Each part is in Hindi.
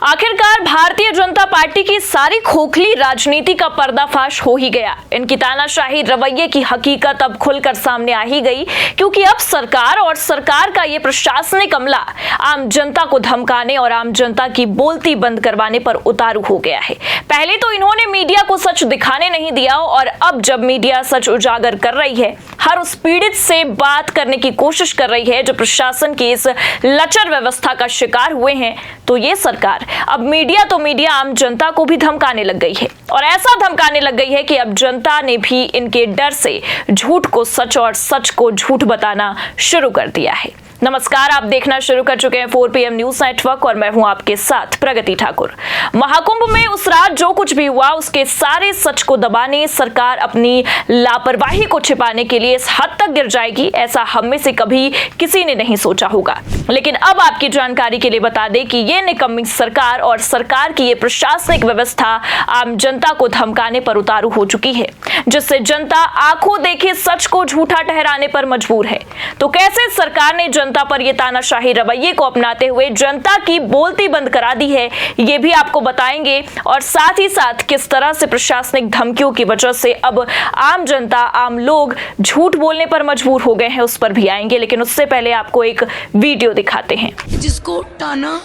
आखिरकार भारतीय जनता पार्टी की सारी खोखली राजनीति का पर्दाफाश हो ही गया। इनकी तानाशाही रवैये की हकीकत अब खुलकर सामने आ ही गई, क्योंकि अब सरकार और सरकार का ये प्रशासनिक अमला आम जनता को धमकाने और आम जनता की बोलती बंद करवाने पर उतारू हो गया है। पहले तो इन्होंने मीडिया को सच दिखाने नहीं दिया, और अब जब मीडिया सच उजागर कर रही है, हर उस पीड़ित से बात करने की कोशिश कर रही है जो प्रशासन की इस लचर व्यवस्था का शिकार हुए हैं, तो ये सरकार अब मीडिया आम जनता को भी धमकाने लग गई है। और ऐसा धमकाने लग गई है कि अब जनता ने भी इनके डर से झूठ को सच और सच को झूठ बताना शुरू कर दिया है। नमस्कार, आप देखना शुरू कर चुके हैं 4 PM न्यूज नेटवर्क और मैं हूं आपके साथ प्रगति ठाकुर। महाकुंभ में उस रात जो कुछ भी हुआ, उसके सारे सच को दबाने सरकार अपनी लापरवाही को छिपाने के लिए इस हद तक गिर जाएगी, ऐसा हम में से कभी किसी ने नहीं सोचा होगा। लेकिन अब आपकी जानकारी के लिए बता दें कि ये निकम्मी सरकार और सरकार की ये प्रशासनिक व्यवस्था आम जनता को धमकाने पर उतारू हो चुकी है, जिससे जनता आंखों देखे सच को झूठा ठहराने पर मजबूर है। तो कैसे सरकार ने जनता पर यह तानाशाही रवैये को अपनाते हुए जनता की बोलती बंद करा दी है, ये भी आपको बताएंगे। और साथ ही साथ किस तरह से प्रशासनिक धमकियों की वजह से अब आम जनता, आम लोग झूठ बोलने पर मजबूर हो गए हैं, उस पर भी आएंगे। लेकिन उससे पहले आपको एक वीडियो दिखाते हैं। जिसको टाना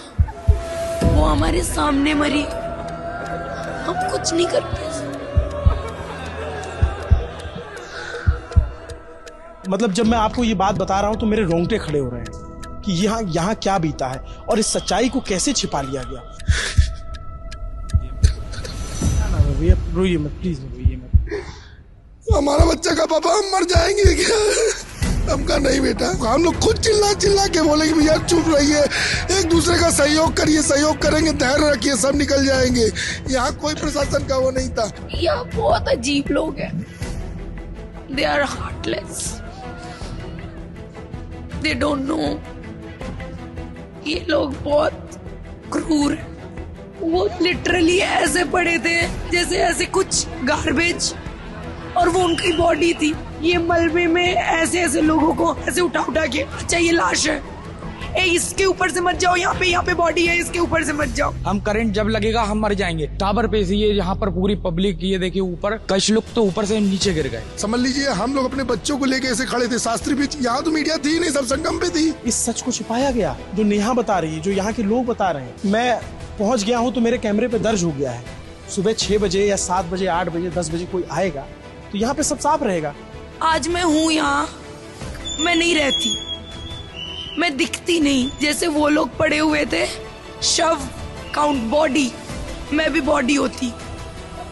वो हमारे सामने मरी, हम कुछ नहीं कर पाए। मतलब जब मैं आपको ये बात बता रहा हूं तो मेरे रोंगटे खड़े हो रहे हैं कि यहाँ क्या बीता है और इस सच्चाई को कैसे छिपा लिया गया। भैया रोइए मत, प्लीज रोइए मत। हमारा बच्चा का पापा हम मर जाएंगे क्या? हमका नहीं बेटा। हम लोग खुद चिल्ला के बोले कि भैया चुप रहिए, एक दूसरे का सहयोग करिए, सहयोग करेंगे, धैर्य रखिए, सब निकल जाएंगे। यहाँ कोई प्रशासन का वो नहीं था। यहाँ बहुत अजीब लोग हैं, they are heartless, they don't know. ये लोग बहुत क्रूर हैं। वो लिटरली ऐसे पड़े थे जैसे ऐसे कुछ गार्बेज, और वो उनकी बॉडी थी। ये मलबे में ऐसे लोगों को ऐसे उठा के, अच्छा ये लाश है, इसके ऊपर से मत जाओ, यहाँ पे बॉडी है, इसके ऊपर से मत जाओ। हम करंट जब लगेगा हम मर जाएंगे। टावर पे से ये यहाँ पर पूरी पब्लिक, ये देखिए ऊपर कुछ लोग तो ऊपर से नीचे गिर गए। समझ लीजिए हम लोग अपने बच्चों को लेके ऐसे खड़े थे। शास्त्री भी यहाँ तो मीडिया थी नहीं, सब संगम पे थी। इस सच को छिपाया गया जो नेहा बता रही है, जो यहाँ के लोग बता रहे हैं। मैं पहुंच गया हूँ तो मेरे कैमरे पे दर्ज हो गया है। सुबह 6 बजे या 7 बजे, 8 बजे, 10 बजे कोई आएगा तो यहाँ पे सब साफ रहेगा। आज मैं हूँ यहाँ, मैं नहीं रहती, मैं दिखती नहीं। जैसे वो लोग पड़े हुए थे शव काउंट बॉडी, मैं भी बॉडी होती।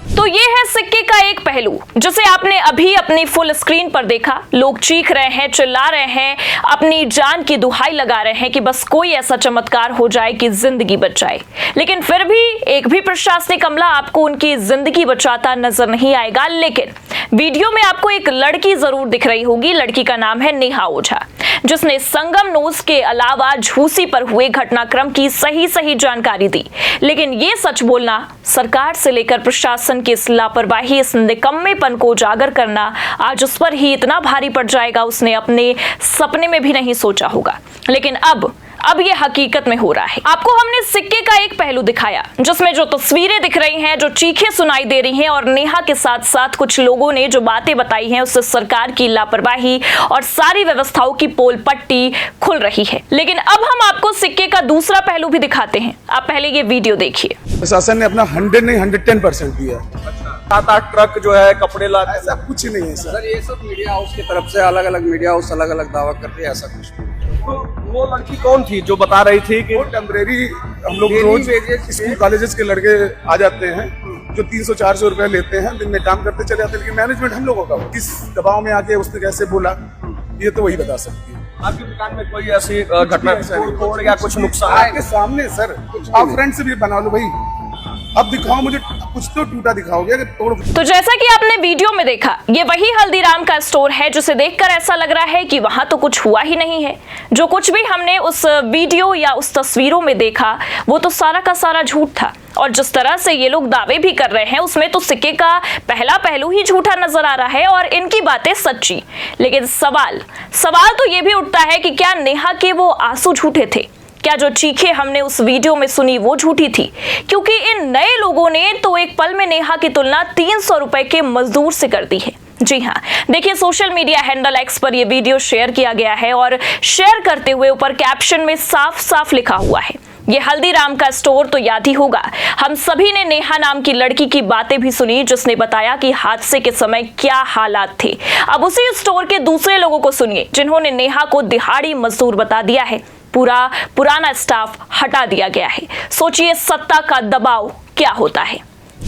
तो ये है सिक्के का एक पहलू, जिसे आपने अभी अपनी फुल स्क्रीन पर देखा। लोग चीख रहे हैं, चिल्ला रहे हैं, अपनी जान की दुहाई लगा रहे हैं कि बस कोई ऐसा चमत्कार हो जाए कि जिंदगी बच जाए। लेकिन फिर भी एक भी प्रशासनिक अमला आपको उनकी जिंदगी बचाता नजर नहीं आएगा। लेकिन वीडियो में आपको एक लड़की जरूर दिख रही होगी। लड़की का नाम है नेहा ओझा, जिसने संगम न्यूज के अलावा झूसी पर हुए घटनाक्रम की सही जानकारी दी। लेकिन ये सच बोलना, सरकार से लेकर प्रशासन की इस लापरवाही, इस निकम्मेपन को उजागर करना आज उस पर ही इतना भारी पड़ जाएगा, उसने अपने सपने में भी नहीं सोचा होगा। लेकिन अब ये हकीकत में हो रहा है। आपको हमने सिक्के का एक पहलू दिखाया, जिसमें जो तस्वीरें दिख रही हैं, जो चीखें सुनाई दे रही हैं, और नेहा के साथ साथ कुछ लोगों ने जो बातें बताई हैं, उससे सरकार की लापरवाही और सारी व्यवस्थाओं की पोल पट्टी खुल रही है। लेकिन अब हम आपको सिक्के का दूसरा पहलू भी दिखाते हैं। आप पहले ये वीडियो देखिए। प्रशासन ने अपना 100 नहीं 110% दिया। 7-8 ट्रक जो है कपड़े लाते, ऐसा कुछ नहीं है सर। ये सब मीडिया हाउस की तरफ से अलग-अलग मीडिया हाउस अलग-अलग दावा करते हैं, ऐसा कुछ नहीं। तो वो लड़की कौन थी जो बता रही थी कि टेम्परेरी हम लोग रोज स्कूल कॉलेजेस के लड़के आ जाते हैं जो 300-400 रुपए लेते हैं, दिन में काम करते चले जाते हैं, लेकिन मैनेजमेंट हम लोगों का किस दबाव में आके उसने कैसे बोला, ये तो वही बता सकती है। आपकी दुकान में कोई ऐसी घटना तोड़ या कुछ नुकसान आपके सामने सर, आप फ्रेंड से भी बना लो भाई, अब दिखाओ मुझे, कुछ तो टूटा दिखाओगे अगर तोड़। तो जैसा कि आपने वीडियो में देखा, ये वही हल्दीराम का स्टोर है, जिसे देखकर ऐसा लग रहा है कि वहां तो कुछ हुआ ही नहीं है। जो कुछ भी हमने उस वीडियो या उस तस्वीरों में देखा, वो तो सारा का सारा झूठ था। और जिस तरह से ये लोग दावे भी कर रहे हैं, उसमें तो सिक्के का पहला पहलू ही झूठा नजर आ रहा है और इनकी बातें सच्ची। लेकिन सवाल तो ये भी उठता है कि क्या नेहा के वो आंसू झूठे थे? क्या जो चीखें हमने उस वीडियो में सुनी वो झूठी थी? क्योंकि इन नए लोगों ने तो एक पल में नेहा की तुलना 300 रुपए के मजदूर से कर दी है। जी हाँ, देखिए सोशल मीडिया हैंडल एक्स पर यह वीडियो शेयर किया गया है और शेयर करते हुए ऊपर कैप्शन में साफ साफ लिखा हुआ है, ये हल्दीराम का स्टोर तो याद ही होगा। हम सभी ने नेहा नाम की लड़की की बातें भी सुनी जिसने बताया कि हादसे के समय क्या हालात थे। अब उसी स्टोर के दूसरे लोगों को सुनिए जिन्होंने नेहा को दिहाड़ी मजदूर बता दिया है। पुराना स्टाफ हटा दिया गया है। सोचिए सत्ता का दबाव क्या होता है।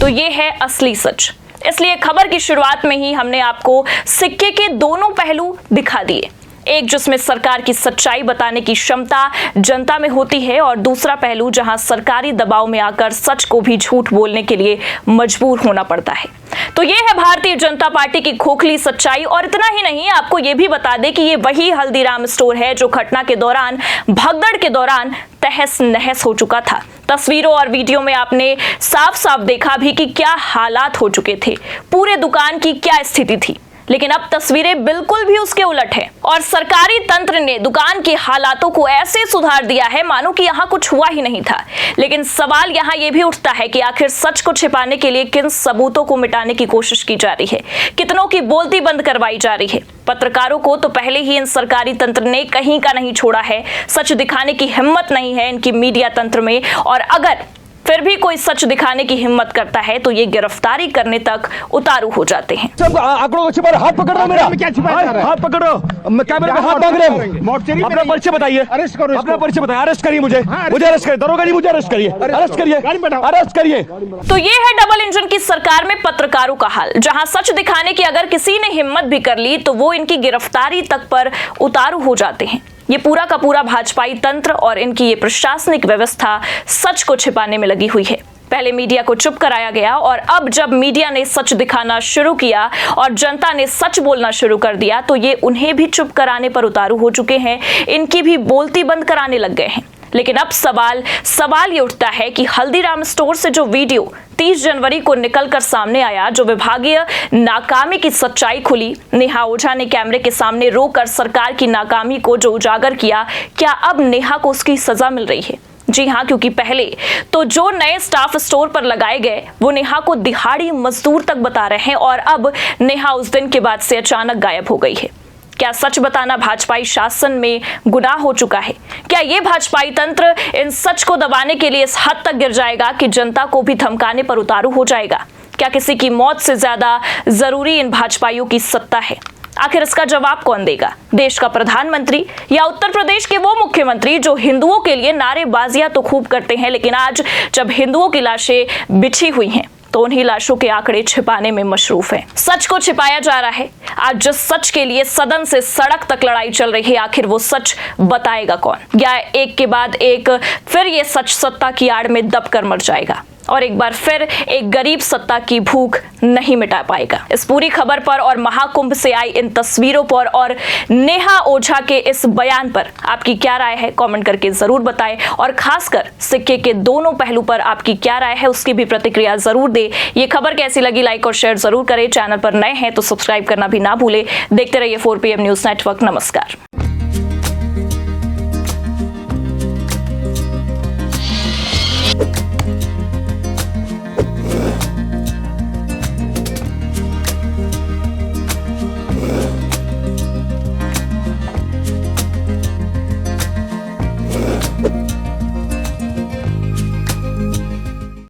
तो ये है असली सच। इसलिए खबर की शुरुआत में ही हमने आपको सिक्के के दोनों पहलू दिखा दिए, एक जिसमें सरकार की सच्चाई बताने की क्षमता जनता में होती है और दूसरा पहलू जहां सरकारी दबाव में आकर सच को भी झूठ बोलने के लिए मजबूर होना पड़ता है। तो ये है भारतीय जनता पार्टी की खोखली सच्चाई। और इतना ही नहीं, आपको ये भी बता दें कि ये वही हल्दीराम स्टोर है जो घटना के दौरान, भगदड़ के दौरान तहस नहस हो चुका था। तस्वीरों और वीडियो में आपने साफ साफ देखा भी कि क्या हालात हो चुके थे, पूरे दुकान की क्या स्थिति थी। लेकिन अब तस्वीरें बिल्कुल भी उसके उलट है और सरकारी तंत्र ने दुकान के हालातों को ऐसे सुधार दिया है मानो कि यहाँ कुछ हुआ ही नहीं था। लेकिन सवाल यहाँ ये भी उठता है कि आखिर सच को छिपाने के लिए किन सबूतों को मिटाने की कोशिश की जा रही है, कितनों की बोलती बंद करवाई जा रही है। पत्रकारों को तो पहले ही इन सरकारी तंत्र ने कहीं का नहीं छोड़ा है, सच दिखाने की हिम्मत नहीं है इनकी मीडिया तंत्र में। और अगर फिर भी कोई सच दिखाने की हिम्मत करता है तो ये गिरफ्तारी करने तक उतारू हो जाते हैं। सब आंकड़ों को छिपा, हाथ पकड़ रहा मेरा, हाथ पकड़ रहा, मैं कैमरे में हाथ मांग रहे हैं। अपना परिचय बताइए, अरेस्ट करो, अपना परिचय बताइए, अरेस्ट करिए मुझे, मुझे अरेस्ट करिए, दरोगा नहीं, मुझे अरेस्ट करिए, अरेस्ट करिए, अरेस्ट करिए। तो ये है डबल इंजन की सरकार में पत्रकारों का हाल, जहां सच दिखाने की अगर किसी ने हिम्मत भी कर ली तो वो इनकी गिरफ्तारी तक पर उतारू हो जाते हैं। ये पूरा का पूरा भाजपाई तंत्र और इनकी ये प्रशासनिक व्यवस्था सच को छिपाने में लगी हुई है। पहले मीडिया को चुप कराया गया और अब जब मीडिया ने सच दिखाना शुरू किया और जनता ने सच बोलना शुरू कर दिया तो ये उन्हें भी चुप कराने पर उतारू हो चुके हैं, इनकी भी बोलती बंद कराने लग गए हैं। लेकिन अब सवाल ये उठता है कि हल्दीराम स्टोर से जो वीडियो 30 जनवरी को निकलकर सामने आया, जो विभागीय नाकामी की सच्चाई खुली, नेहा ओझा ने कैमरे के सामने रोकर सरकार की नाकामी को जो उजागर किया, क्या अब नेहा को उसकी सजा मिल रही है? जी हाँ, क्योंकि पहले तो जो नए स्टाफ स्टोर पर लगाए गए वो नेहा को दिहाड़ी मजदूर तक बता रहे हैं और अब नेहा उस दिन के बाद से अचानक गायब हो गई है। क्या सच बताना भाजपाई शासन में गुनाह हो चुका है? क्या ये भाजपाई तंत्र इन सच को दबाने के लिए इस हद तक गिर जाएगा कि जनता को भी धमकाने पर उतारू हो जाएगा? क्या किसी की मौत से ज्यादा जरूरी इन भाजपाइयों की सत्ता है? आखिर इसका जवाब कौन देगा? देश का प्रधानमंत्री या उत्तर प्रदेश के वो मुख्यमंत्री जो हिंदुओं के लिए नारेबाजियां तो खूब करते हैं, लेकिन आज जब हिंदुओं की लाशें बिछी हुई हैं तो उन्हीं लाशों के आंकड़े छिपाने में मशरूफ है। सच को छिपाया जा रहा है। आज जिस सच के लिए सदन से सड़क तक लड़ाई चल रही है, आखिर वो सच बताएगा कौन? या एक के बाद एक फिर ये सच सत्ता की आड़ में दब कर मर जाएगा और एक बार फिर एक गरीब सत्ता की भूख नहीं मिटा पाएगा? इस पूरी खबर पर और महाकुंभ से आई इन तस्वीरों पर और नेहा ओझा के इस बयान पर आपकी क्या राय है? कमेंट करके जरूर बताएं और खासकर सिक्के के दोनों पहलू पर आपकी क्या राय है उसकी भी प्रतिक्रिया जरूर दे। ये खबर कैसी लगी लाइक और शेयर जरूर करें। चैनल पर नए हैं तो सब्सक्राइब करना भी ना भूले। देखते रहिए 4PM न्यूज नेटवर्क। नमस्कार। है।